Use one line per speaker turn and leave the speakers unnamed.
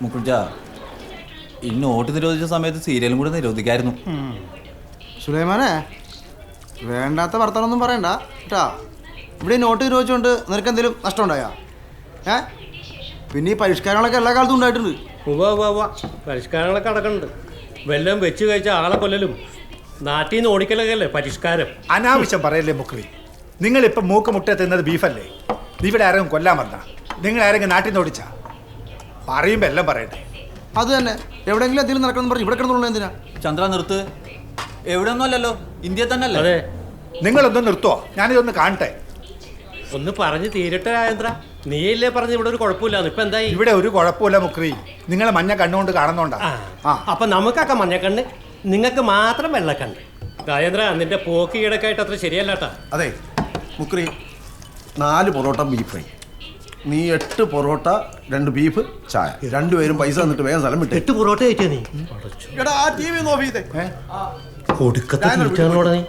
മുക്കുജ ഈ നോട്ട് നിരോധിച്ച സമയത്ത് സീരിയലും കൂടെ നിരോധിക്കായിരുന്നു.
സുലൈമാനെ വേണ്ടാത്ത വർത്തമാനമൊന്നും പറയണ്ട കേട്ടാ. ഇവിടെ നോട്ട് നിരോധിച്ചുകൊണ്ട് നിനക്ക് എന്തെങ്കിലും നഷ്ടം ഉണ്ടായാ? പിന്നെ ഈ പരിഷ്കാരങ്ങളൊക്കെ എല്ലാ കാലത്തും ഉണ്ടായിട്ടുണ്ട്.
പരിഷ്കാരങ്ങളൊക്കെ നടക്കുന്നുണ്ട്. വെല്ലം വെച്ച് കഴിച്ച ആളെ കൊല്ലലും നാട്ടിൽ നിന്ന് ഓടിക്കലൊക്കെ അല്ലേ പരിഷ്കാരം.
അനാവശ്യം പറയല്ലേ മുക്രി. നിങ്ങളിപ്പം മൂക്ക് മുട്ട തിന്നത് ബീഫല്ലേ? ഇവിടെ ആരെങ്കിലും കൊല്ലാൻ വന്നാ നിങ്ങൾ ആരെങ്കിലും നാട്ടിൽ നിന്ന് ഓടിച്ചാ പറയുമ്പോ എല്ലാം പറയട്ടെ.
അത് തന്നെ എവിടെയെങ്കിലും എന്തെങ്കിലും നടക്കണം പറഞ്ഞു ഇവിടെ കിടന്നുള്ള എന്തിനാ?
ചന്ദ്ര നിർത്ത്. എവിടെ ഒന്നും അല്ലല്ലോ, ഇന്ത്യയിൽ തന്നെ അല്ലേ?
അതെ,
നിങ്ങളൊന്ന് നിർത്തുവോ? ഞാനിതൊന്ന് കാണട്ടെ.
ഒന്ന് പറഞ്ഞ് തീരട്ടെ രാജേന്ദ്ര. നീയല്ലേ പറഞ്ഞ് ഇവിടെ ഒരു കുഴപ്പമില്ലാന്ന്. ഇപ്പൊ എന്തായി?
ഇവിടെ ഒരു കുഴപ്പമില്ല മുക്രി. നിങ്ങൾ മഞ്ഞ കണ്ണുകൊണ്ട് കാണുന്നോണ്ടാ.
അപ്പൊ നമുക്കൊക്കെ മഞ്ഞക്കണ്ണ്, നിങ്ങൾക്ക് മാത്രം വെള്ളക്കണ്ണ്. രാജേന്ദ്ര നിന്റെ പോക്ക് ഈടക്കായിട്ട് അത്ര ശരിയല്ലാട്ടാ.
അതെ മുക്രി, 4 പൊറോട്ട ബീഫ് ഫ്രൈ, നീ 8 പൊറോട്ട 2 ബീഫ് ചായ. രണ്ടുപേരും പൈസ തന്നിട്ട് വേഗം സ്ഥലം വിട്ടേ.
8 പൊറോട്ട കഴിച്ചാ നീ?
എടാ ആ ടി വി ഒന്ന് ഓഫ് ചെയ്തേ.
കൊടുക്കത്തെ നീ